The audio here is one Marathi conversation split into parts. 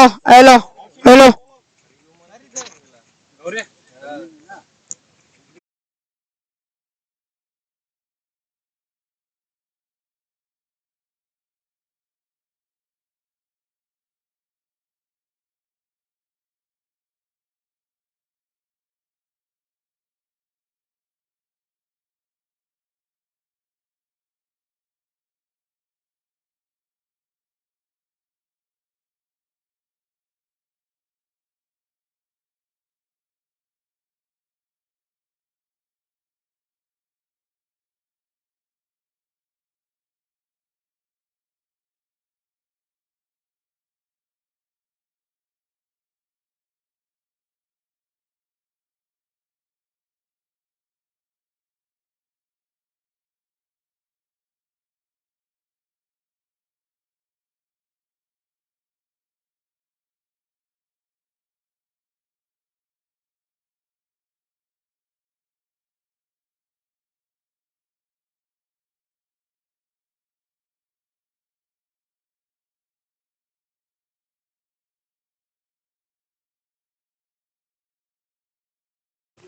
Hello hello.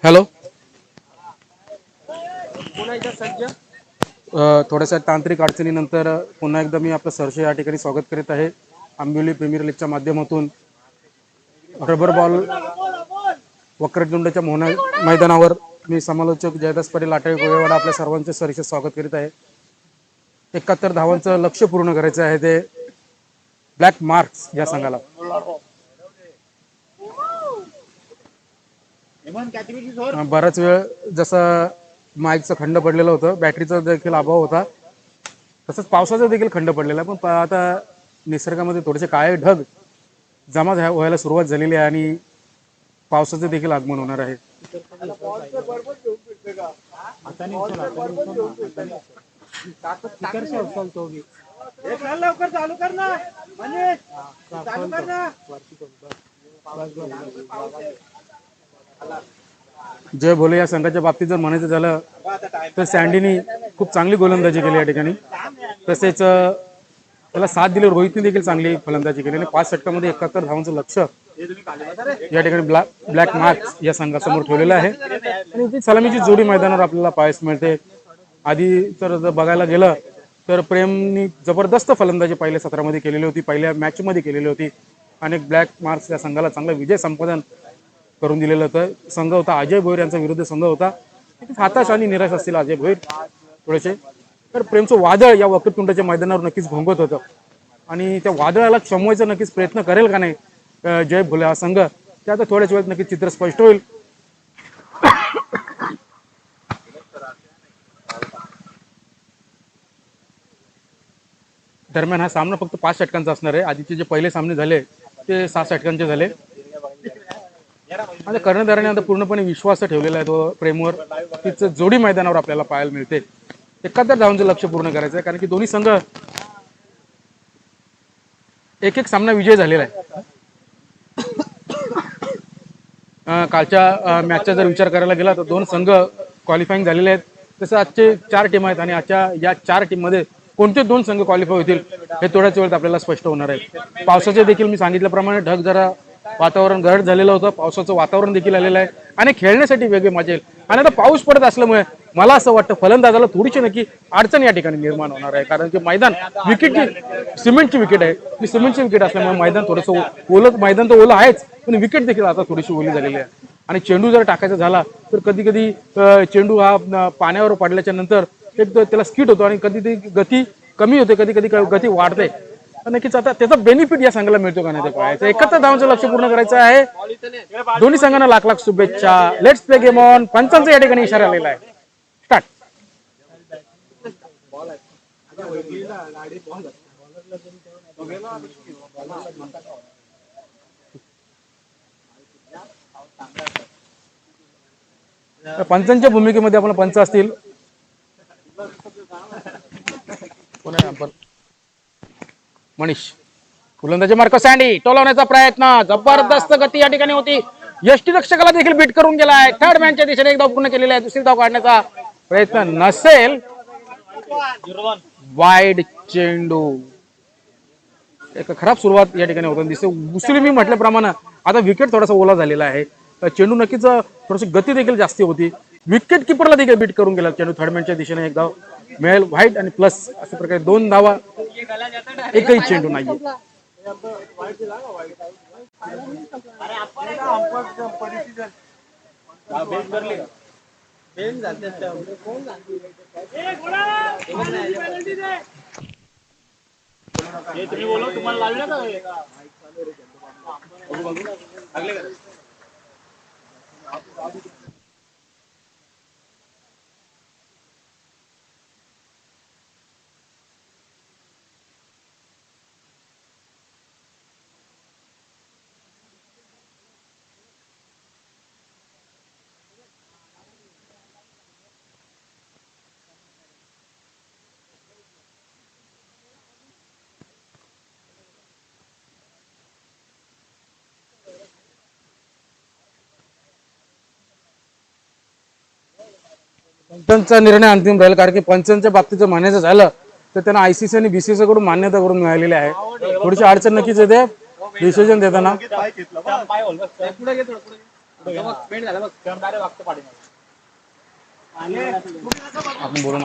हॅलो. पुन्हा एकदा सज्ज. थोड्याशा तांत्रिक अडचणीनंतर पुन्हा एकदा मी आपलं सहर्ष या ठिकाणी स्वागत करीत आहे. आंबिवली प्रीमियर लीगच्या माध्यमातून रबर बॉल वक्रतुंडच्या मैदानावर मी समालोचक जयदास पाटील आठवे गोळेवाडा आपल्या सर्वांचे सहर्ष स्वागत करीत आहे. 71 धावांचं लक्ष्य पूर्ण करायचं आहे ते ब्लॅक मार्क्स या संघाला. बराच वेळ जसं माईकचं खंड पडलेलं होतं, बॅटरीचा देखील अभाव होता, तसंच पावसाचा देखील खंड पडलेला. पण आता निसर्गामध्ये थोडेसे काळे ढग जमा व्हायला सुरुवात झालेली आहे आणि पावसाचं देखील आगमन होणार आहे. लवकर चालू कर ना, चालू कर ना. जय भोले या संघाच्या बाबतीत जर म्हणायचं झालं तर सँडीनी खूप चांगली गोलंदाजी केली या ठिकाणी. तसेच त्याला साथ दिली रोहितने देखील चांगली फलंदाजी केली आणि 5 षटकामध्ये 71 धावांचं लक्ष्य या ठिकाणी ब्लॅक मार्क्स या संघासमोर ठेवलेलं आहे. आणि ती सलामीची जोडी मैदानावर आपल्याला पाहायला मिळते. आधी तर बघायला गेलं तर प्रेमनी जबरदस्त फलंदाजी पहिल्या सत्रामध्ये केलेली होती, पहिल्या मॅचमध्ये केलेली होती आणि ब्लॅक मार्क्स या संघाला चांगला विजय संपादन करून दिलेलं होतं. संघ होता अजय भोईर यांचा विरुद्ध संघ होता. हताश आणि निराश असतील अजय भोईर थोडेसे. तर प्रेमचं वादळ या वक्रतुंडाच्या मैदानावर नक्कीच घोंगत होतं आणि त्या वादळाला शमवायचा नक्कीच प्रयत्न करेल का नाही जय भोले हा संघ, ते आता थोड्याच वेळात नक्कीच चित्र स्पष्ट होईल. दरम्यान हा सामना फक्त 5 षटकांचा असणार आहे. आधीचे जे पहिले सामने झाले ते 6 षटकांचे झाले. आता कर्णधाराने आता पूर्णपणे विश्वास ठेवलेला आहे तो प्रेमवर. तीच जोडी मैदानावर आपल्याला पाहायला मिळते. 71 धावांचं लक्ष्य पूर्ण करायचं आहे, कारण की दोन्ही संघ एक सामना विजय झालेला आहे. कालच्या मॅचचा जर विचार करायला गेला तर 2 संघ क्वालिफाईंग झालेले आहेत. तसं आजचे 4 टीम आहेत आणि आजच्या या 4 टीममध्ये कोणते 2 संघ क्वालिफाय होतील हे थोड्याच वेळात आपल्याला स्पष्ट होणार आहे. पावसाचे देखील मी सांगितल्याप्रमाणे ढग जरा वातावरण गडद झालेलं होतं, पावसाचं वातावरण देखील आलेलं आहे आणि खेळण्यासाठी वेगळी मजा येईल. आणि आता पाऊस पडत असल्यामुळे मला असं वाटतं फलंदाजाला थोडीशी नक्की अडचण या ठिकाणी निर्माण होणार आहे, कारण की मैदान विकेटची सिमेंटची विकेट आहे. सिमेंटची विकेट असल्यामुळे मैदान थोडंसं ओलं, मैदान तर ओलं आहेच पण विकेट देखील आता थोडीशी ओली झालेली आहे. आणि चेंडू जर टाकायचा झाला तर कधी कधी चेंडू हा पाण्यावर पडल्याच्या नंतर एक त्याला स्किट होतो आणि कधी गती कमी होते, कधी कधी गती वाढते. नक्कीच आता त्याचा बेनिफिट या संघाला मिळतो का नाही ते पाहायचं. 71 धावांचं लक्ष्य पूर्ण करायचं आहे. दोन्ही संघांना लाख लाख शुभेच्छा. Let's play game on. पंचांचा या ठिकाणी इशारा आलेला आहे. स्टार्ट. पंचांच्या भूमिकेमध्ये आपण पंच असतील. मनीष फुलंदाजी मार्को सँडी टोलवण्याचा प्रयत्न, जबरदस्त गती या ठिकाणी होती. यष्टीरक्षकाला देखील बीट करून गेलाय. थर्ड मॅनच्या दिशेने एक धाव पूर्ण केलेला आहे. दुसरी धाव काढण्याचा प्रयत्न नसेल. वाईड चेंडू. एक खराब सुरुवात या ठिकाणी होताना दिसते. उसळी मी म्हटल्याप्रमाणे आता विकेट थोडासा ओला झालेला आहे. चेंडू नक्कीच थोडीशी गती देखील जास्ती होती. विकेट किपरला देखील बीट करून गेला चेंडू. थर्डमॅनच्या दिशेने एक धाव मिळेल. व्हाईट आणि प्लस अशा प्रकारे 2 धावा, एकही चेंडू नाहीये. पंचांचा निर्णय अंतिम राहील, कारण की पंचांच्या बाबतीत जर म्हणायचं झालं तर त्यांना आयसीसी आणि बीसीसीआय कडून मान्यता करून मिळालेली आहे. थोडीशी अडचण नक्कीच येते डिसिजन देताना. आपण बोलू ना.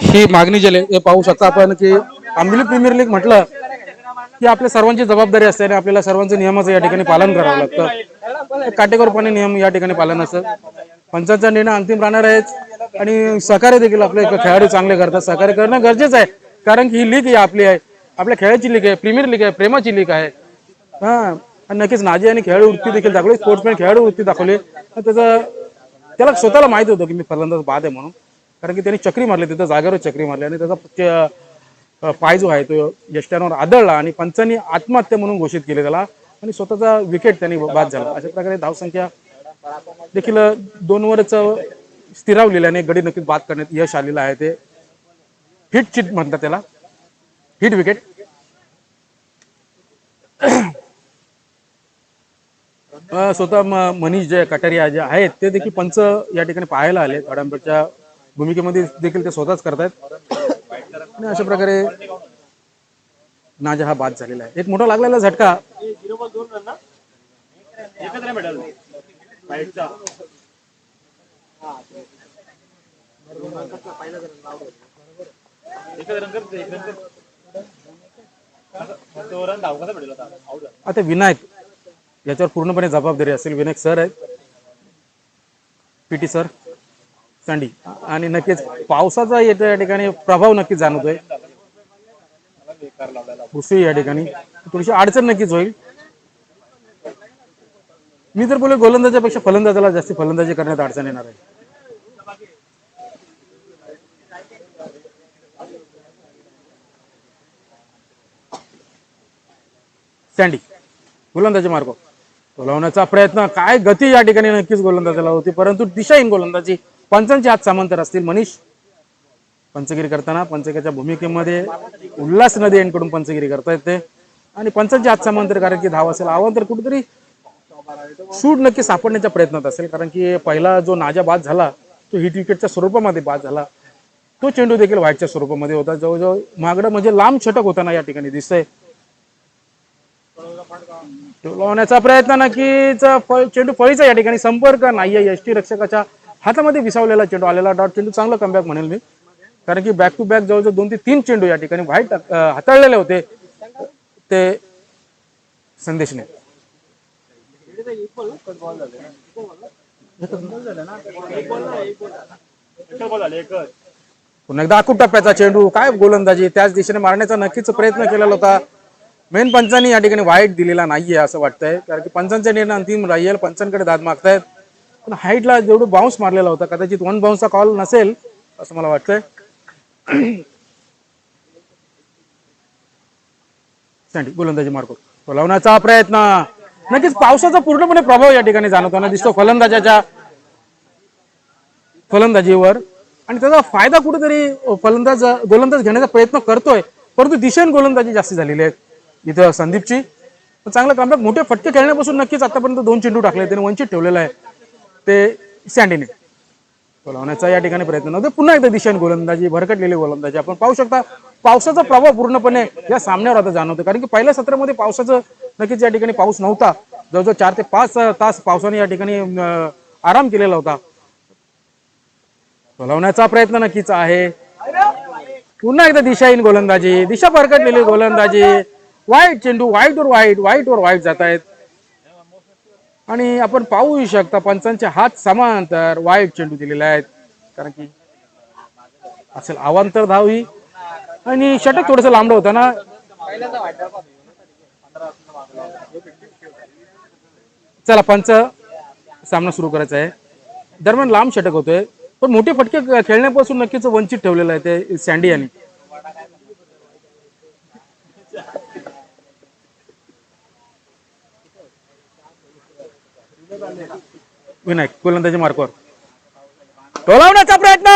ही मागणी जी आहे पाहू शकता आपण की आंबिली प्रीमियर लीग म्हटलं की आपल्या सर्वांची जबाबदारी असते आणि आपल्याला सर्वांचं नियमाचं या ठिकाणी पालन करावं लागतं. काटेकोरपणे नियम या ठिकाणी पालन असतं. पंचांचा निर्णय अंतिम राहणार आहेच आणि सहकार्य देखील आपले खेळाडू चांगले करतात. सहकार्य करणं गरजेचं आहे, कारण की ही लीग ही आपली आहे, आपल्या खेळाची लीग आहे, प्रीमियर लीग आहे, प्रेमाची लीग आहे. आणि नक्कीच नाजी आणि खेळाडू वृत्ती देखील दाखवली, स्पोर्ट्समॅन खेळाडू वृत्ती दाखवली. त्याला स्वतःला माहित होतं की मी फलंदाज बाद आहे म्हणून, कारण की त्यांनी चक्री मारली, तिथं जागेवर चक्री मारली आणि त्याचा पाय जो आहे तो यष्ट्यांवर आदळला आणि पंचांनी आत्महत्या म्हणून घोषित केले त्याला आणि स्वतःचा विकेट त्यांनी बाद झाला. अशा प्रकारे धावसंख्या देखील 2 वरच स्थिरावलेल्याने गडी नक्कीच बाद करण्यात यश आलेलं आहे. ते हिट चिट म्हणतात त्याला, हिट विकेट. स्वतः मनीष जे कटारिया जे आहेत ते देखील पंच या ठिकाणी पाहायला आले. आडंबरच्या भूमिकेमध्ये देखील ते स्वतःच करतायत आणि अशा प्रकारे नाजा हा बाद झालेला आहे. एक मोठा लागलेला झटका. आता विनायक याच्यावर पूर्णपणे जबाबदारी असेल. विनायक सर आहेत, पीटी सर, सँडी, आणि नक्कीच पावसाचा या ठिकाणी प्रभाव नक्कीच जाणवतोय. उसळी या ठिकाणी थोडीशी अडचण नक्कीच होईल. मी तर बोले गोलंदाजापेक्षा फलंदाजाला जास्त फलंदाजी करण्यात अडचण येणार आहे. सँडी गोलंदाजी मार्ग बोलावण्याचा प्रयत्न, काय गती या ठिकाणी नक्कीच गोलंदाजाला होती, परंतु दिशाहीन गोलंदाजी. पंचांचे हात सामंतर असतील. मनीष पंचगिरी करताना पंचगिरीच्या भूमिकेमध्ये उल्हास नदी यांकडून पंचगिरी करता येते आणि पंचांचे हात सामंतर, कारण की धाव असेल अवांतर कुठेतरी सूट नक्की सापडण्याच्या प्रयत्नात असेल, कारण की पहिला जो नाजा बाद झाला तो हिट विकेटच्या स्वरूपामध्ये बाद झाला. तो चेंडू देखील व्हाईटच्या स्वरूपामध्ये होता. जवळजवळ मागडं म्हणजे लांब षटक होताना या ठिकाणी दिसतंय. लावण्याचा प्रयत्न, नक्कीच चेंडू फळीचा या ठिकाणी संपर्क नाहीये. यष्टी रक्षकाच्या हातामध्ये विसावलेला चेंडू आलेला डॉट चेंडू. चांगला कमबॅक म्हणेल मी. कारण की बॅक टू बॅक जवळजवळ 2 ते 3 चेंडू या ठिकाणी व्हाईट हाताळलेले होते ते संदेशने. पुन्हा एकदा आखूट टप्प्याचा चेंडू, काय गोलंदाजी, त्याच दिशेने मारण्याचा नक्कीच प्रयत्न केलेला होता. मेन पंचांनी या ठिकाणी वाईट दिलेला नाहीये असं वाटतंय, कारण की पंचांचा निर्णय अंतिम राहील, पंचांकडे दाद मागतायत. पण हाईटला जेवढं बाउन्स मारलेला होता कदाचित 1 बाउन्सचा कॉल नसेल असं मला वाटतंय. सँडी गोलंदाजी मार्को बोलावण्याचा प्रयत्न, नक्कीच पावसाचा पूर्णपणे प्रभाव या ठिकाणी जाणवताना दिसतो फलंदाजीवर, आणि त्याचा फायदा कुठेतरी गोलंदाज घेण्याचा प्रयत्न करतोय, परंतु दिशेने गोलंदाजी जास्ती झालेली आहे इथं संदीपची. चांगला कमबॅक, मोठे फटके खेळण्यापासून नक्कीच आतापर्यंत 2 चेंडू टाकले, त्याने वंचित ठेवलेला आहे ते सँडीने. बोलावण्याचा या ठिकाणी प्रयत्न नव्हते, पुन्हा एकदा दिशेने गोलंदाजी, भरकटलेली गोलंदाजी. आपण पाहू शकता पावसाचा प्रभाव पूर्णपणे या सामन्यावर आता जाणवतो, कारण की पहिल्या सत्रामध्ये पावसाचं नक्कीच या ठिकाणी पाऊस नव्हता, जवळजवळ 4 ते 5 तास पावसाने या ठिकाणी आराम केलेला होता. बोलावण्याचा प्रयत्न नक्कीच आहे, पुन्हा एकदा दिशाहीन गोलंदाजी, दिशा भरकटलेली गोलंदाजी, वाईट चेंडू, व्हाईट वर व्हाईट जात आहेत. आणि आपण पाहू शकता पंचांचे हात समांतर वाईट चेंडू दिलेले आहेत, कारण की असेल अवांतर धाव ही, आणि षटक थोडस लांबड होतं ना. चला पंच सामना सुरू करायचा आहे, दरम्यान लांब षटक होतोय, पण मोठे फटके खेळण्यापासून नक्कीच वंचित ठेवलेलं आहे ते सँडी यांनी. विनायक गोलंदाजी मार्कवर टोलावण्याचा प्रयत्न,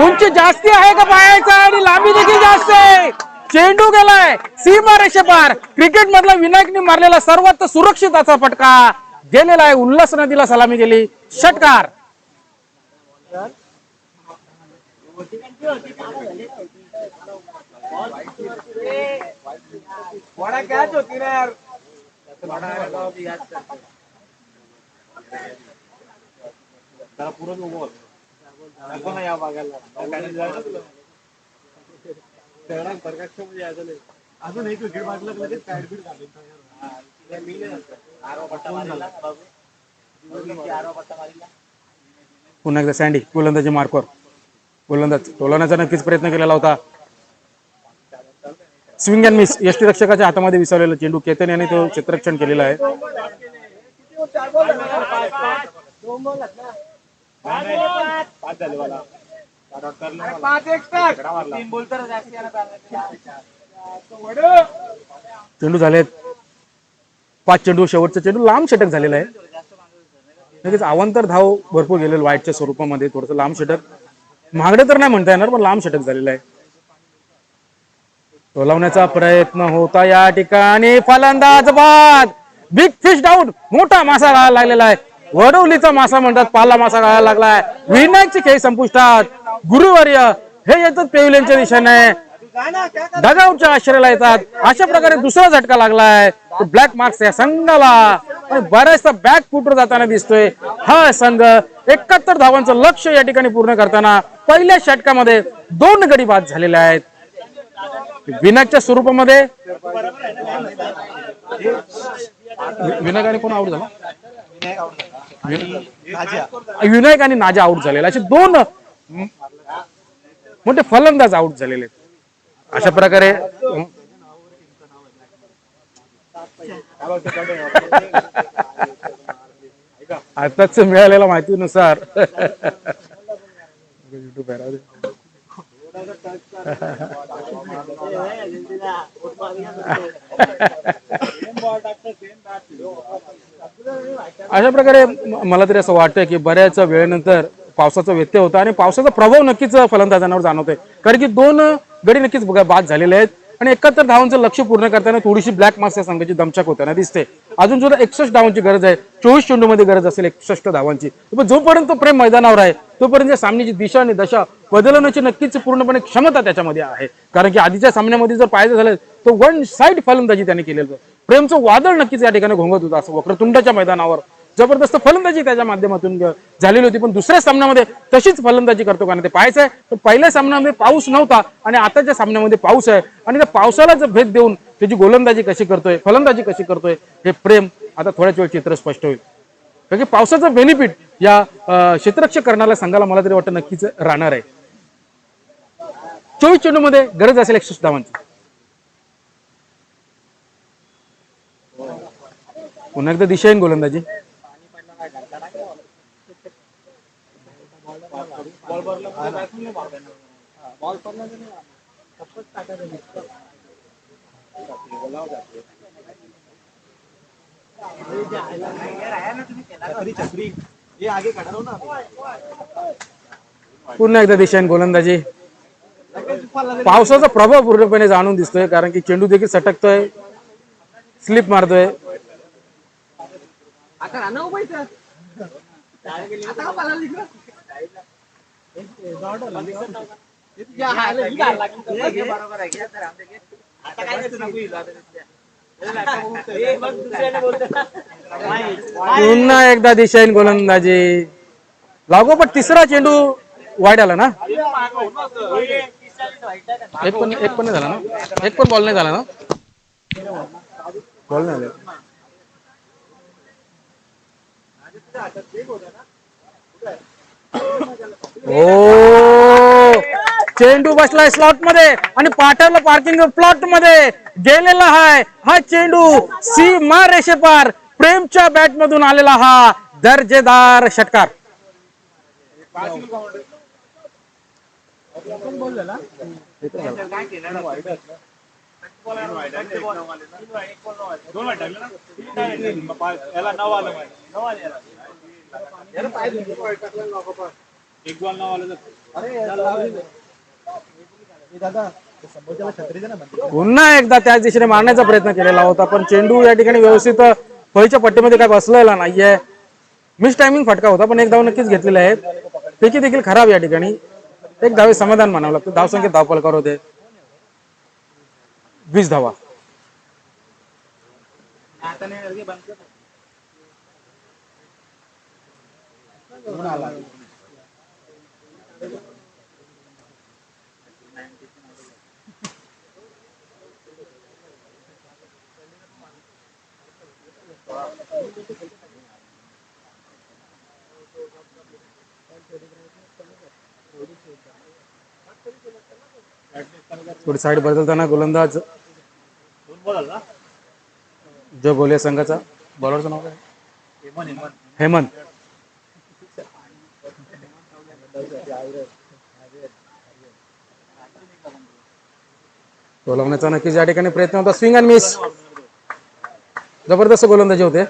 उंची जास्ती आहे का पायाचा, आणि लांबी देखील जास्त आहे. चेंडू गेलाय सीमा रेषेपार. क्रिकेट मधला विनायकने मारलेला सर्वात सुरक्षित असा फटका गेलेला आहे, उल्हास नदीला सलामी गेली, षटकार. अजून एक विकेट वाटलं लगेच साईड बीट झाली. पुन्हा एकदा सँडी गोलंदाजी मार्कवर, गोलंदाज टोलवण्याचा नक्कीच प्रयत्न केलेला होता. स्विंग अँड मिस, यष्टीरक्षकाच्या हातामध्ये विसरलेला चेंडू, केतन यांनी तो क्षेत्ररक्षण केलेला आहे. चेंडू झालेत 5 चेंडू, शेवटचा चेंडू लांब षटक झालेला आहे. नक्कीच अवांतर धाव भरपूर गेलेलं व्हाईटच्या स्वरूपामध्ये, थोडस लांब षटक, महागडे तर नाही म्हणता येणार पण लांब षटक झालेलं आहे. टोलावण्याचा प्रयत्न होता या ठिकाणी, फलंदाज बाद, बिग फिश डाऊन, मोठा मासा गाळायला लागलेला आहे. वडवलीचा मासा म्हणतात, पाला मासा गाळायला लागलाय. विनायकचे खेळ संपुष्टात, गुरुवर्य हे येतात पेव्हिलियनच्या दिशेने, डगआउटच्या आश्रयाला येतात. अशा प्रकारे दुसरा झटका लागलाय ब्लॅक मार्क्स या संघाला, बऱ्याचदा बॅक फुटर जाताना दिसतोय हा संघ. 71 धावांचं लक्ष या ठिकाणी पूर्ण करताना पहिल्या षटकामध्ये 2 गडी बाद झालेले आहेत. विनायकच्या स्वरूपामध्ये विनायक आणि कोण आउट झाला, विनायक आणि नाजा आउट झालेला, असे 2 मोठे फलंदाज आउट झालेले. अशा प्रकारे आताच मिळालेल्या माहितीनुसार अशा प्रकारे मला तरी असं वाटतं की बऱ्याच वेळेनंतर पावसाचा व्यत्यय होता आणि पावसाचा प्रभाव नक्कीच फलंदाजांवर जाणवतोय, कारण की 2 गडी नक्कीच बाद झालेले आहेत आणि 71 धावांचं लक्ष पूर्ण करताना थोडीशी ब्लॅक मार्क्स या संघाची दमछाक होताना दिसते. अजून सुद्धा 61 धावांची गरज आहे, 24 चेंडूमध्ये गरज असेल 61 धावांची. पण जोपर्यंत प्रेम मैदानावर आहे तोपर्यंत या सामन्याची दिशा आणि दशा बदलण्याची नक्कीच पूर्णपणे क्षमता त्याच्यामध्ये आहे, कारण की आधीच्या सामन्यामध्ये जर पाहायचं झालं तो 1 साइड फलंदाजी त्याने केलेलं, प्रेमचं वादळ नक्कीच या ठिकाणी घोंगत होतं असं वक्रतुंडाच्या मैदानावर जबरदस्त फलंदाजी त्याच्या माध्यमातून झालेली होती, पण दुसऱ्या सामन्यामध्ये तशीच फलंदाजी करतो का नाही ते पाहायचं आहे. पण पहिल्या सामन्यामध्ये पाऊस नव्हता आणि आताच्या सामन्यामध्ये पाऊस आहे आणि त्या पावसाला जर भेद देऊन त्याची गोलंदाजी कशी करतोय, फलंदाजी कशी करतोय, हे प्रेम आता थोड्याच वेळ चित्र स्पष्ट होईल. कारण की पावसाचं बेनिफिट या क्षेत्ररक्षक करणाऱ्या संघाला मला तरी वाटतं नक्कीच राहणार आहे. 24 चेंडूमध्ये गरज असेल 100 धावांची. पुन्हा एकदा दिशाहीन गोलंदाजी. पुन्हा एकदा दिशाहीन गोलंदाजी. पावसाचा प्रभाव पूर्णपणे जाणून दिसतोय, कारण की चेंडू देखील सटकतोय, स्लिप मारतोय. पुन्हा एकदा दिशाहीन गोलंदाजी. लागोपाठ तिसरा चेंडू वाईड आला ना. एक पण नाही झाला ना, एक पण बॉल नाही झाला ना, बॉल नाही आले. ओ चेंडू बसलाय स्लॉट मध्ये आणि पाठवलं पार्किंग प्लॉट मध्ये गेलेला आहे हा चेंडू. सीमा रेषेपार प्रेमच्या बॅट मधून आलेला हा दर्जेदार षटकार. पुन्हा एकदा त्याच दिशेने मारण्याचा प्रयत्न केलेला होता, पण चेंडू या ठिकाणी व्यवस्थित फळीच्या पट्टीमध्ये काय बसलेला नाहीये. मिस टायमिंग फटका होता, पण एक धाव नक्कीच घेतलेले आहेत. पैकी देखील खराब या ठिकाणी. एक धावे समाधान मानावं लागतं. धावसंख्येत धावफलकावर होते 20 धावा. थोडी साईड बदलताना गोलंदाज जो बोले संघाचा बॉलरचं नाव काय? हेमंत. बोलवण्याचा नक्कीच या ठिकाणी प्रयत्न होता. Swing and miss. जबरदस्त गोलंदाजी होते.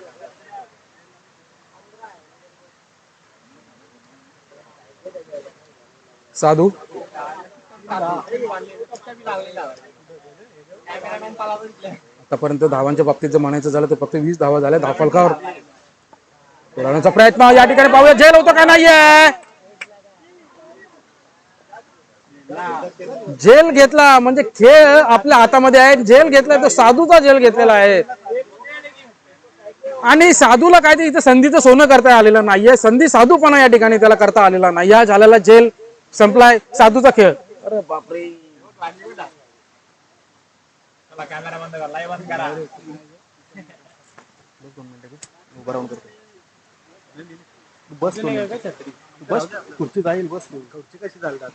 साधू आतापर्यंत धावांच्या बाबतीत जर म्हणायचं झालं तर फक्त 20 धावा झाल्या धावफलकावर. बोलवण्याचा प्रयत्न या ठिकाणी पाहूया, झेल होतो का नाहीये. जेल घेतला म्हणजे खेळ आपल्या हातामध्ये आहे. जेल घेतलाय तो साधूचा जेल घेतलेला आहे आणि साधूला काय ते इथे संधीचं सोनं करता आलेलं नाहीये. संधी साधूपणा या ठिकाणी त्याला करता आलेला नाही. हा झालेला जेल संपलाय साधूचा खेळ. अरे बापरे, कॅमेरा बंद करा, लाईव्ह बंद करा. बस बस खुर्ची जाईल. बस खुर्ची कशी चालतात.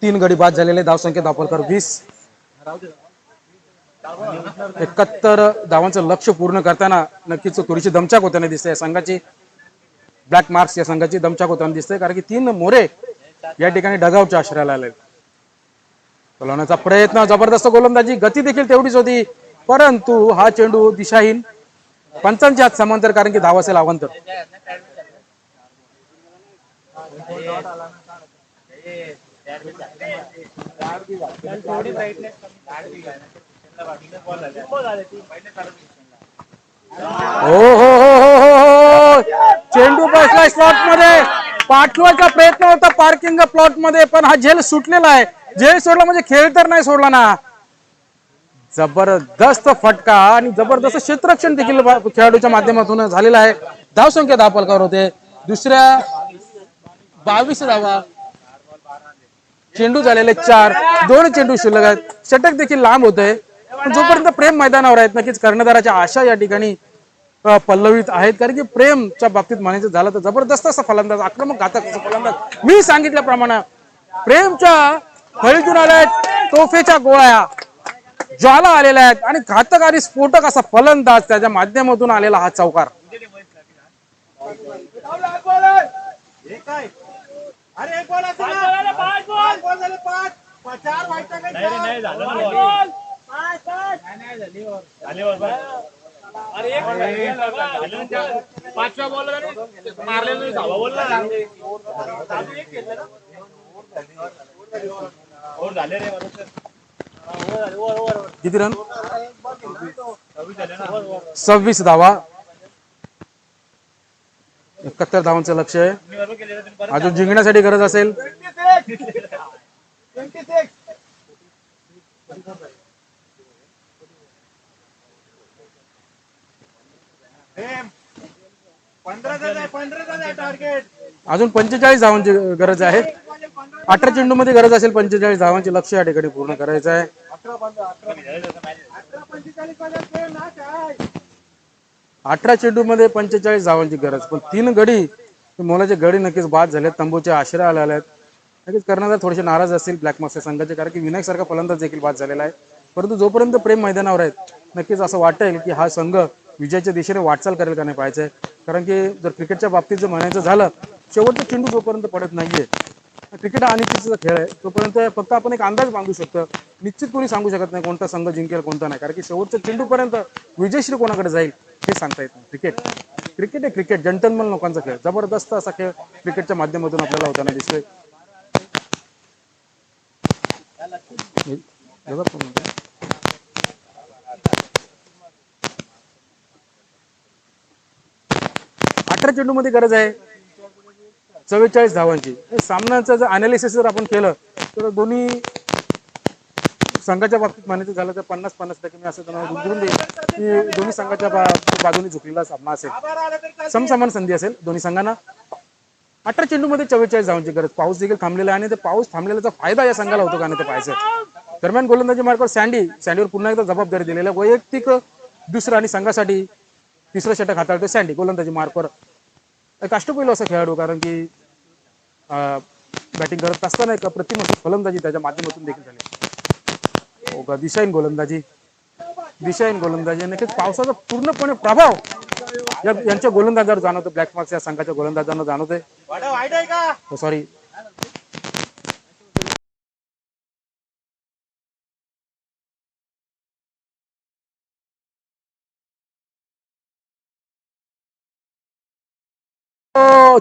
3 गडी बाद झालेले. धावसंख्या धावफलकावर 20. 71 धावांचं लक्ष्य पूर्ण करताना नक्कीच थोडीशी दमछाक होताना दिसते या संघाची. ब्लॅक मार्क्स या संघाची दमछाक होताना दिसते, कारण की 3 मोरे या ठिकाणी डगआउटच्या आश्रयाला आले. बोलवण्याचा प्रयत्न, जबरदस्त गोलंदाजी, गती देखील तेवढीच होती, परंतु हा चेंडू दिशाहीन. पंचांच्या हात समांतर, कारण की धाव असेल अवांतर. चेंडू बसलाय स्लॉट मध्ये. पाठवायचा प्रयत्न होता पार्किंग प्लॉट मध्ये, पण हा झेल सुटलेला आहे. जे सोडला म्हणजे खेळ तर नाही सोडला ना. जबरदस्त फटका आणि जबरदस्त क्षेत्ररक्षण देखील खेळाडूच्या माध्यमातून झालेलं आहे. धावसंख्या 10 फलकावर होते. दुसऱ्या 22 धावा, चेंडू झालेले 4, 2 चेंडू शिल्लक आहेत. षटक देखील लांब होते. पण जोपर्यंत प्रेम मैदानावर आहेत नक्कीच कर्णधाराच्या आशा या ठिकाणी पल्लवित आहेत. कारण की प्रेमच्या बाबतीत म्हणायचं झालं तर जबरदस्त असा फलंदाज, आक्रमक घातक असा फलंदाज. मी सांगितल्याप्रमाणे प्रेमच्या फळीतून आल्या तोफेच्या गोळ्या ज्वाला आलेल्या आहेत आणि घातक आणि स्फोटक असा फलंदाज त्याच्या माध्यमातून आलेला हा चौकार. अरे एक बॉल असेल ना, 5 बॉल झाले, 4 वाईट टाकायचे. नाही झालं ना बॉल. 5 झाली बॉल. अरे एक पाचव्या बॉल मारलेलं नाही, धावा बोलला एक केलं ना. ओव्हर झाले रे. किती रन? 26 धावा, 71 धावांचं लक्ष आहे. अजून जिंकण्यासाठी गरज असेल 26. टार्गेट. अजून 45 धावांची गरज आहे. 18 चेंडू मध्ये गरज असेल 45 धावांची लक्ष या ठिकाणी पूर्ण करायचं आहे. 18 चेंडू मध्ये 45 धावांची गरज. पण 3 गडी मोलाचे गडी नक्कीच बाद झाले. तंबूच्या आश्रय आले आहेत. नक्कीच कर्णधार थोडेसे नाराज असतील ब्लॅक मास्टर संघाचे, कारण की विनायक सारखा फलंदाज देखील बाद झालेला आहे. परंतु जोपर्यंत प्रेम मैदानावर आहेत नक्कीच असं वाटेल की हा संघ विजयाच्या दिशेने वाटचाल करेल का नाही पाहायचंय. कारण की जर क्रिकेटच्या बाबतीत जर म्हणायचं झालं, शेवटचा चेंडू जोपर्यंत पडत नाहीये, क्रिकेट हा अनिश्चिततेचा खेळ आहे. तोपर्यंत फक्त आपण एक अंदाज बांधू शकतो. निश्चित कोणी सांगू शकत नाही कोणता संघ जिंकेल कोणता नाही. कारण की शेवटच्या चेंडूपर्यंत विजयश्री कोणाकडे जाईल हे सांगता येत नाही. क्रिकेट आहे क्रिकेट, जंटलमन लोकांचा खेळ. जबरदस्त असा खेळ क्रिकेटच्या माध्यमातून आपल्याला होताना दिसतोय. चेंडू मध्ये गरज आहे 44 धावांची. सामन्याचं जर अनालिसिस जर आपण केलं तर दोन्ही संघाच्या बाबतीत म्हणायचं झालं तर 50-50% मी असं त्यांना गुंतवून देईल की दोन्ही संघाच्या बाजूने झुकलेला सामना असेल, समसमान संधी असेल दोन्ही संघांना. 18 चेंडू मध्ये 44 धावांची गरज. पाऊस देखील थांबलेला आहे आणि ते पाऊस थांबलेल्याचा फायदा या संघाला होतो का नाही ते पाहायचं. दरम्यान गोलंदाजी मार्गावर सँडीवर पुन्हा एकदा जबाबदारी दिलेली आहे. वैयक्तिक दुसरं आणि संघासाठी तिसरं षटक हाताळतो सँडी गोलंदाजी मार्गावर. एक अष्टपैलू असा खेळाडू, कारण की बॅटिंग करत असताना एक अप्रतिम फलंदाजी त्याच्या माध्यमातून देखील झाली. दिशाहीन गोलंदाजी नक्कीच पावसाचा पूर्णपणे प्रभाव यांच्या गोलंदाजावर जाणवतो. ब्लॅक मार्क्स या संघाच्या गोलंदाजांना जाणवतोय. सॉरी,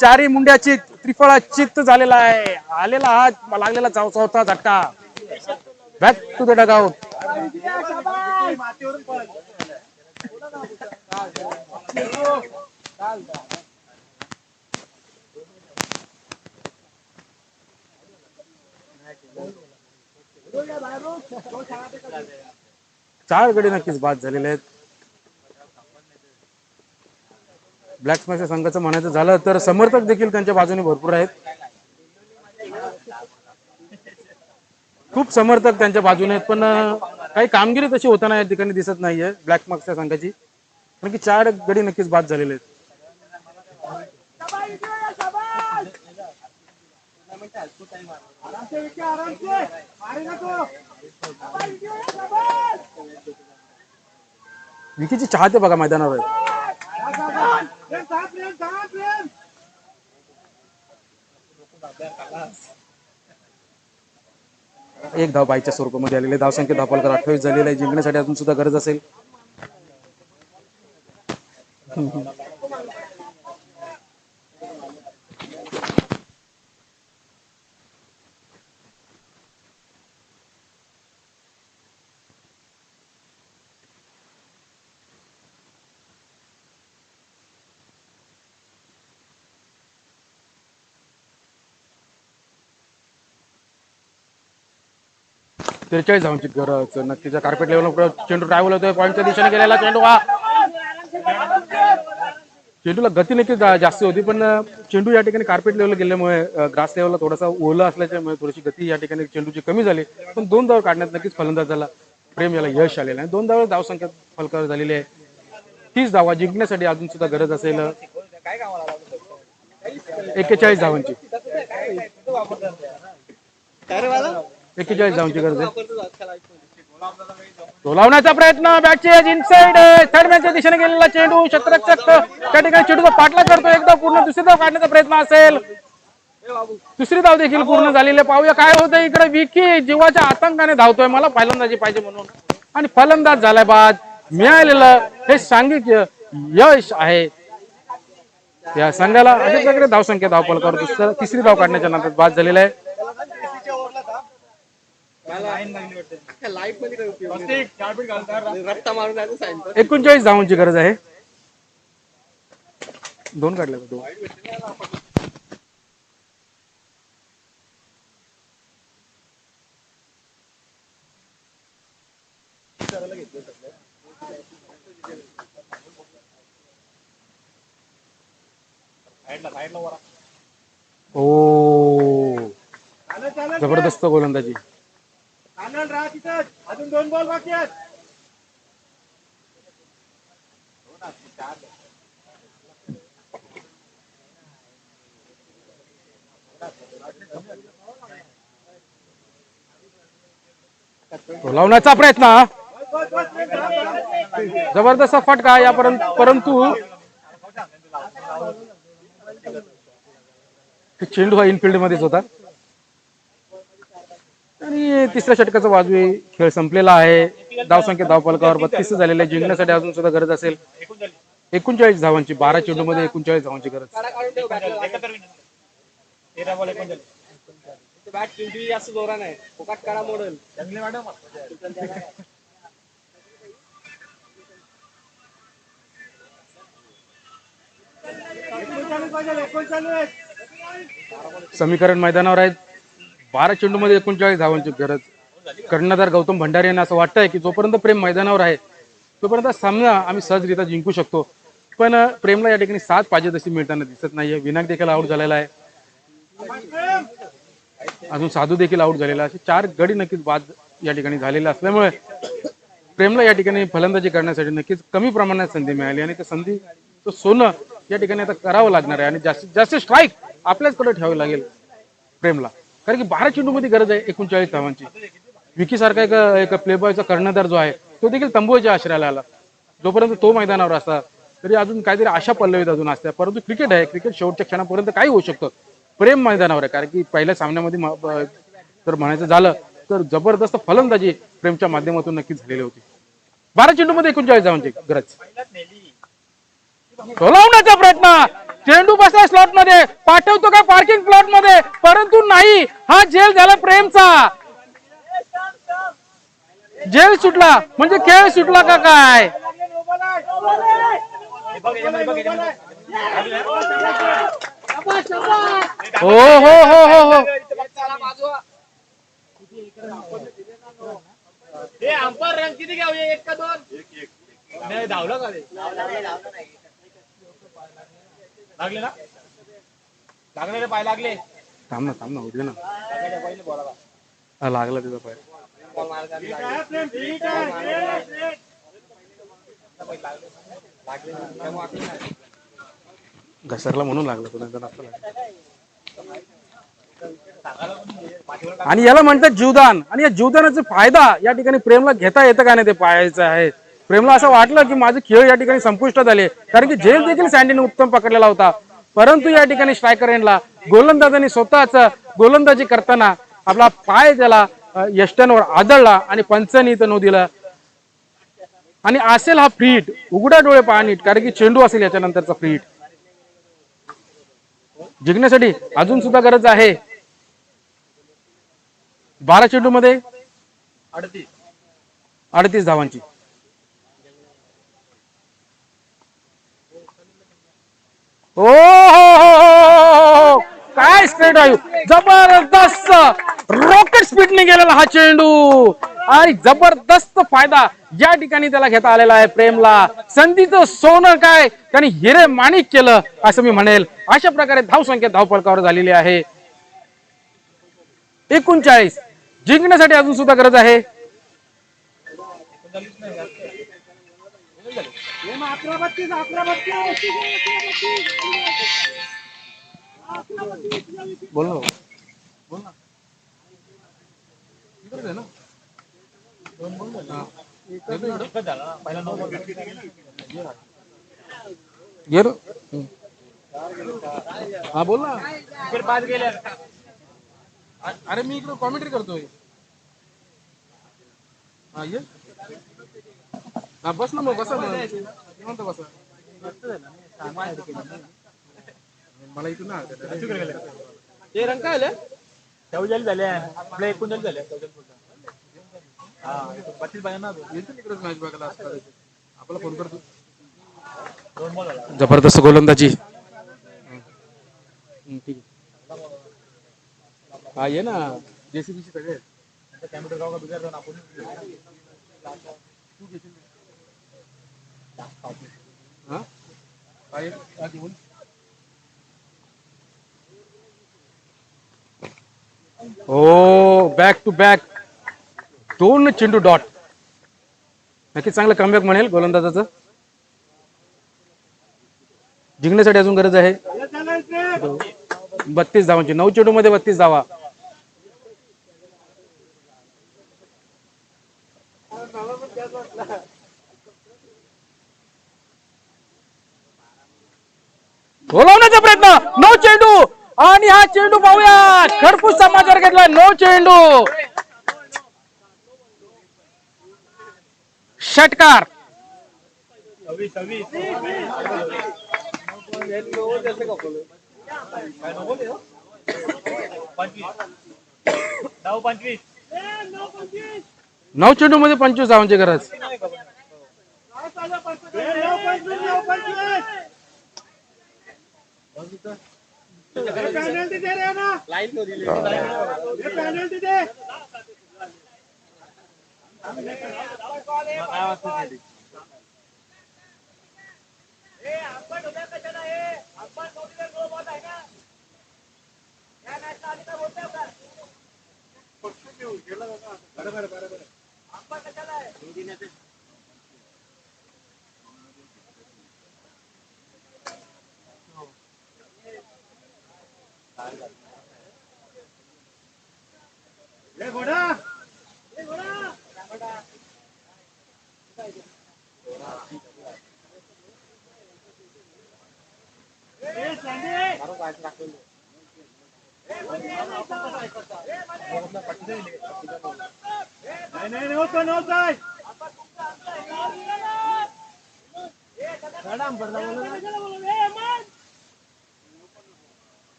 चारी मुंड्याची त्रिफळा चित्त झालेला आहे. आलेला हात लागलेला चौथा झटका. Back to the dugout. चार गडी नक्कीच बाद झालेले आहेत. ब्लॅक स्मॅश संघाचं म्हणायचं झालं तर समर्थक देखील त्यांच्या बाजूने भरपूर आहेत. खूप समर्थक त्यांच्या बाजूने आहेत, पण काही कामगिरी तशी होताना या ठिकाणी दिसत नाहीये ब्लॅक मार्क्सच्या संघाची. कारण की 4 गडी नक्कीच बाद झालेले आहेत. विकीची चाहते बघा मैदानावर. एक धाव बाईच्या स्वरूपामध्ये आलेले. धावसंख्या धावफलक 28 झालेला आहे. जिंकण्यासाठी अजून सुद्धा गरज असेल. 43 धावांची गरज. नक्कीच कार्पेट लेवल चेंडू ट्रॅव्हल होतोय पॉईंटच्या दिशेने गेलेला चेंडू हा. चेंडूला गती नक्कीच जास्त होती पण चेंडू या ठिकाणी कार्पेट लेवलला गेल्यामुळे ग्रास लेवलला थोडासा ओला असल्याच्यामुळे थोडीशी गती या ठिकाणी चेंडूची कमी झाली. पण 2 धावा काढण्यात नक्कीच फलंदाज झाला प्रेम याला यश आलेलं आहे. 2 धावा धावसंख्या फलकावर झालेली आहे. 30 धावा जिंकण्यासाठी अजून सुद्धा गरज असेल 41 धावांची. 41 धावांची गरज आहे. टोलावण्याचा प्रयत्न बॅटची एज इनसाइड थर्ड मॅनच्या दिशेने गेलेला चेंडू क्षेत्ररक्षक त्या ठिकाणी चेंडूचा पाठला करतो. एकदा पूर्ण दुसरी धाव काढण्याचा प्रयत्न असेल. दुसरी धाव देखील पूर्ण झालेली. पाहूया काय होतं इकडे. विकी जीवाच्या आतंकाने धावतोय मला फलंदाजी पाहिजे म्हणून आणि फलंदाज झालाय बाद. मिळालेलं हे सांघिक यश आहे या संघाला. अधिक वेगळे धावसंख्या धावफलकावर तिसरी धाव काढण्याच्या नंतर बाद झालेला आहे. 39 धावांची गरज आहे. 2 काढले 2. ओ जबरदस्त गोलंदाजी. अजून 2 बॉल बाकी आहेत. लावण्याचा प्रयत्न जबरदस्त फटका यापर्यंत परंतु चेंडू हा इनफिल्ड मध्येच होता आणि तिसऱ्या षटकाचा वाजवी खेळ संपलेला आहे. धावसंख्या धावफलकावर 32 झालेले आहे. जिंकण्यासाठी अजून सुद्धा गरज असेल 39 धावांची. 12 चेंडू मध्ये 39 धावांची गरज. समीकरण मैदानावर आहेत. 12 चेंडू मध्ये 39 धावांची गरज. कर्णधार गौतम भंडारी यांना असं वाटतंय की जोपर्यंत प्रेम मैदानावर आहे तोपर्यंत सामना आम्ही सहजरित्या जिंकू शकतो. पण प्रेमला या ठिकाणी साथ पाहिजे तशी मिळताना दिसत नाहीये. विनायक देखील आउट झालेला आहे. अजून साधू देखील आउट झालेला आहे. 4 गडी नक्कीच बाद या ठिकाणी झालेले असल्यामुळे प्रेमला या ठिकाणी फलंदाजी करण्यासाठी नक्कीच कमी प्रमाणात संधी मिळाली आणि त्या संधी तो सोनं या ठिकाणी आता करावं लागणार आहे आणि जास्तीत जास्त स्ट्राईक आपल्याचकडे ठेवावी लागेल प्रेमला. कारण की 12 चेंडू मध्ये गरज आहे 39 धावांची. विकी सारखा एक प्लेबॉयचा कर्णधार जो आहे तो देखील तंबूच्या आश्रयाला आला. जोपर्यंत तो मैदानावर असता तरी अजून काहीतरी आशा पल्लवीत अजून असत्या. परंतु क्रिकेट आहे. क्रिकेट शेवटच्या क्षणापर्यंत काही होऊ शकतं. प्रेम मैदानावर आहे कारण की पहिल्या सामन्यामध्ये जर म्हणायचं झालं तर जबरदस्त फलंदाजी प्रेमच्या माध्यमातून नक्कीच झालेली होती. 12 चेंडू मध्ये 39 धावांची गरज. टोलावण्याचा प्रयत्न. चेंडू बसला स्लॉट मध्ये. पाठवतो का पार्किंग प्लॉट मध्ये परंतु नाही. हा झेल झाला प्रेमचा. जेल सुटला म्हणजे खेळ सुटला का काय. हो हो हो हो हो. अंपायर रंग किती घ्यावे 1 का 2. नाही धावलं का लागले ना. लागले पाय लागले. थांब ना होते ना. लागला तिचा पाय. घसरला म्हणून लागला तुला. आणि याला म्हणतात जीवदान. आणि या जीवदानाचा फायदा या ठिकाणी प्रेमला घेता येतं का नाही ते पाहायचं आहे. प्रेमला असं वाटलं की माझे खेळ या ठिकाणी संपुष्टात आले कारण की झेल देखील सँडीने उत्तम पकडलेला होता. परंतु या ठिकाणी स्ट्रायकर एंडला गोलंदाजांनी स्वतःच गोलंदाजी करताना आपला पाय त्याला यष्ट्यांवर आदळला आणि पंचांनी इथं नो दिला आणि असेल हा फ्री हिट. उघडा डोळे पहा नीट कारण की चेंडू असेल याच्यानंतरचा फ्री हिट. जिंकण्यासाठी अजून सुद्धा गरज आहे. 12 चेंडू मध्ये 38 धावांची. ओ हो काय स्ट्रेट आहे. जबरदस्त रॉकेट स्पीडने गेलेला हा चेंडू आणि जबरदस्त फायदा या ठिकाणी त्याला घेता आलेला आहे. प्रेमला संधीचं सोनं काय त्यांनी हिरे माणिक केलं असं मी म्हणेल. अशा प्रकारे धावसंख्या धावफलकावर झालेली आहे 39. जिंकण्यासाठी अजून सुद्धा गरज आहे. बोल ना बोल ना इकडे ना गेलो. हा बोल ना. अरे मी इकडे कॉमेंट्री करतोय. हा ये हा बस ना मग बसा मग बसा. मला इथून ना ते रंग काय आलं 14 झाल्या आपल्या 39 झाल्या. हा 32 पाहिजे ना इकडेच मॅच बघायला आपला फोन करतो. 2 बॉल झाला. जबरदस्त गोलंदाजी. ठीक आहे. हा ये ना जेसीबीची सगळे कॅम्प्युटर गाव का बिघाड जाऊन आपण हा काय घेऊन हो बॅक टू बॅक 2 चेंडू डॉट. नक्की चांगलं कमबॅक म्हणेल गोलंदाजाचं. जिंकण्यासाठी अजून गरज आहे 32 धावांची. 9 चेंडू मध्ये 32 धावा. बोलवण्याचा प्रयत्न 9 चेंडू आणि हा चेंडू पाहूया खरपूस समाचार घेतला. 9 चेंडू षटकार. 26 9 चेंडू मध्ये 25 धावांची गरज.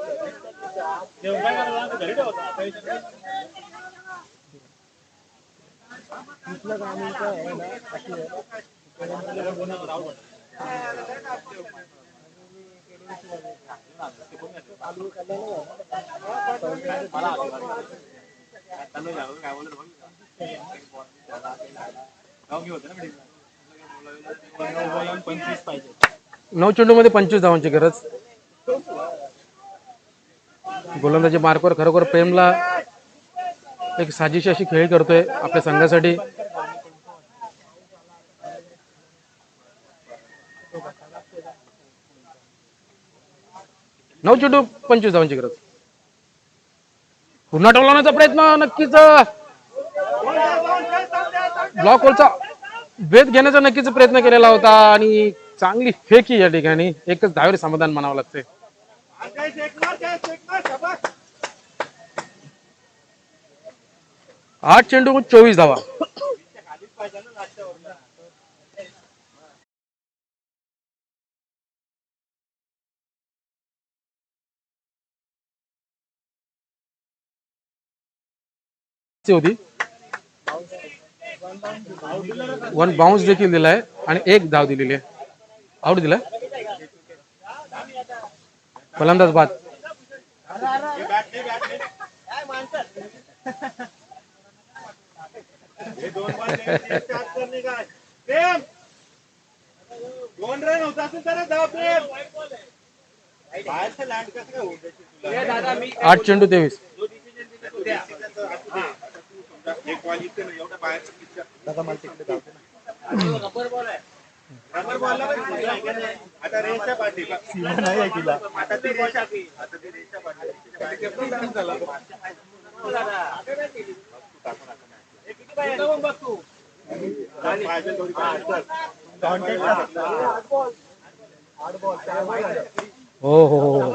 काय करायला घरी ठेवता नऊ चेंडू मध्ये 25 धावांची गरज. गोलंदाजी मार्कवर खरोखर प्रेमला एक साजेशी अशी खेळी करतोय आपल्या संघासाठी. नऊ चेंडू 25 धावांची गरज. पुन्हा टोलवण्याचा प्रयत्न नक्कीच ब्लॉक होलचा वेध घेण्याचा नक्कीच प्रयत्न केलेला होता आणि चांगली फेकी या ठिकाणी. एकच धावेवर समाधान मानावं लागतंय. 8 चेंडू 24 धावा. होती 1 बाउन्स देखील दिलाय आणि 1 धाव दिलेली आहे. आउट दिलाय. फलंदाज बाद. दोन रन होता तर धाव प्रेम 8 चेंडू 23. आता रेसच्या पाठीला नाही आहे तिला आता ती रेषा आता ती रेषा पाठीला हो हो हो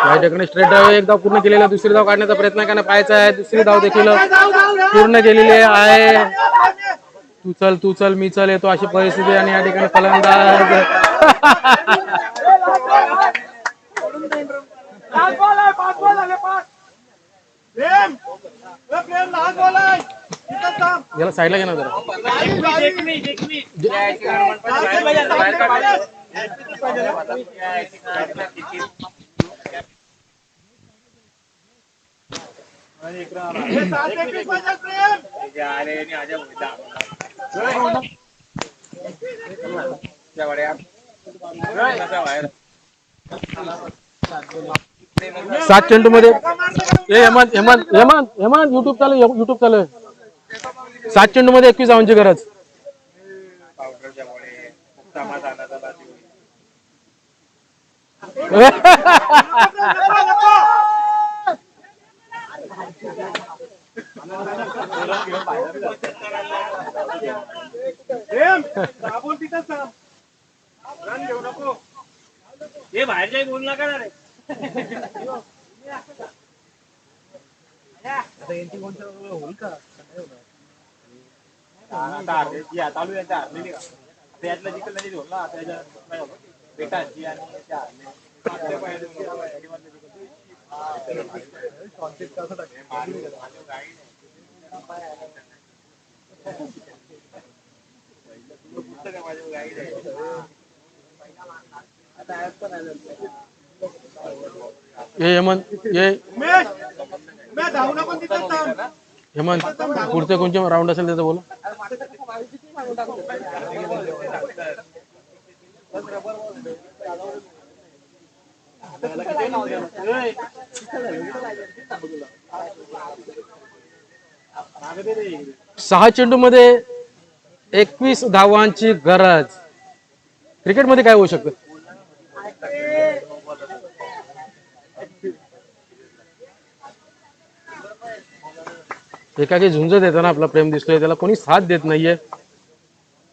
या ठिकाणी स्ट्रेट डाव एक धाव पूर्ण केलेला. दुसरी धाव काढण्याचा प्रयत्न करण्यात पाहायचा आहे. दुसरी धाव देखील पूर्ण केलेली आहे. तू चल मी चल येतो अशी परिस्थिती आणि या ठिकाणी फलंदाज याला साईडला घेणार जरा. सात चेंडू मध्ये हेमंत हेमंत हेमंत हेमंत युट्यूब चालू 7 चेंडू मध्ये 21 धावांची गरज. हे बाहेर जाई बोल नका रे. चालू आहे त्यातला जिकल नाही बोल ना त्याच्या बेटाची आणि ये हेमंत ये हेमंत पुढचे कोणते राऊंड असेल त्याचं बोला. सहा चेंडू मध्ये 21 धावांची गरज. क्रिकेटमध्ये काय होऊ शकतं. एकाकी झुंज देताना आपला प्रेम दिसतोय. त्याला कोणी साथ देत नाहीये.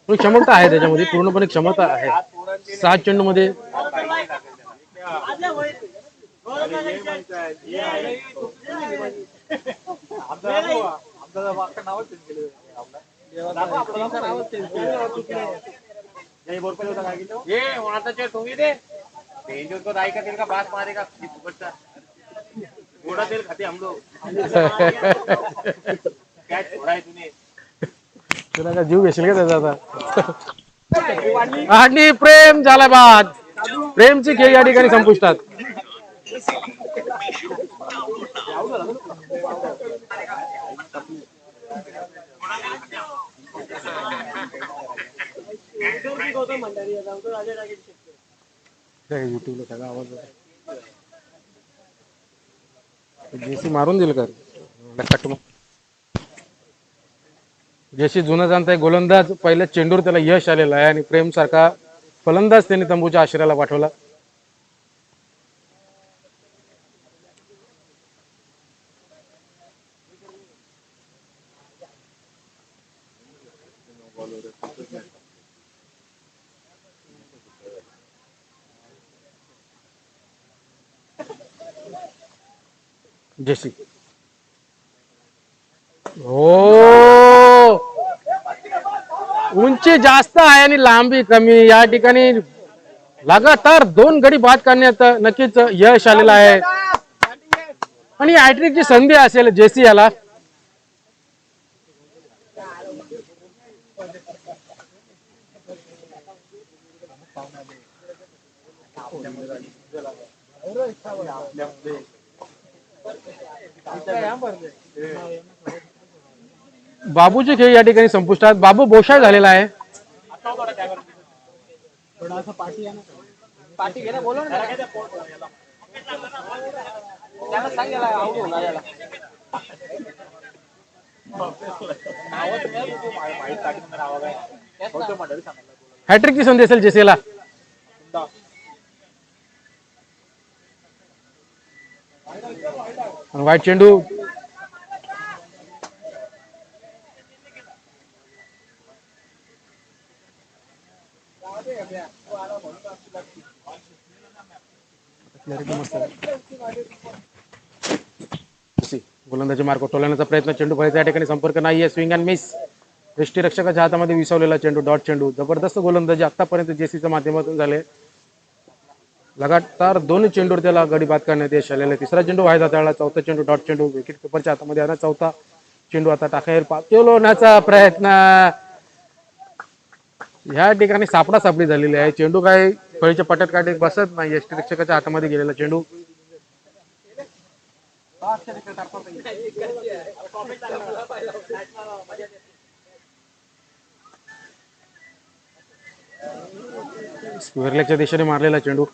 पण क्षमता आहे त्याच्यामध्ये पूर्णपणे क्षमता आहे. 7 चेंडू मध्ये डेंजर को राई का तेल का बात मारेगा फुकटचा थोड़ा तेल खाते हम लोग क्या छोड़ा है तूने तुला का जीव घेशील का त्याचा आता आणि प्रेम झाला बाद प्रेमची खेळ या ठिकाणी संपुष्टात युट्यूबला सगळा आवाज जेसी मारून दिल का कट मग जेसी जुना जाणता गोलंदाज पहिल्या चेंडूवर त्याला यश आलेलं आहे आणि प्रेम सारखा फलंदाज त्यांनी तंबूच्या आश्रयाला पाठवला जेसी हो उंची जास्त आहे आणि लांबी कमी या ठिकाणी लगातार 2 गडी बाद करण्यात नक्कीच यश आलेलं आहे आणि हॅट्रिकची संधी असेल जेसी याला बाबूची खेळ या ठिकाणी संपुष्टात बाबू बोशाय झालेला आहे पार्टी घे ना बोलो ना त्याला सांग याला आउट होणार याला हॅट्रिकची संधी असेल जेसीला वाईट चेंडू गोलंदाजी मार्ग टोलण्याचा प्रयत्न चेंडू फळीचा या ठिकाणी संपर्क नाहीये स्विंग अँड मिस यष्टीरक्षकाच्या हातामध्ये विसावलेला चेंडू डॉट चेंडू जबरदस्त गोलंदाजी आतापर्यंत जेसीच्या माध्यमातून झाले लगातार 2 चेंडूवर त्याला गडी बाद करण्यात यश आलेलं आहे तिसरा चेंडू व्हायचा त्याला चौथा चेंडू डॉट चेंडू विकेट किपरच्या हातामध्ये आला चौथा चेंडू आता टाकायला पाचवण्याचा प्रयत्न या ठिकाणी सापडा सापडी झालेली आहे चेंडू काय फळीच्या पट्ट्यात काढे बसत नाही यष्टीरक्षकाच्या हातामध्ये गेलेला चेंडू स्क्वेअर लेगच्या दिशेने मारलेला चेंडू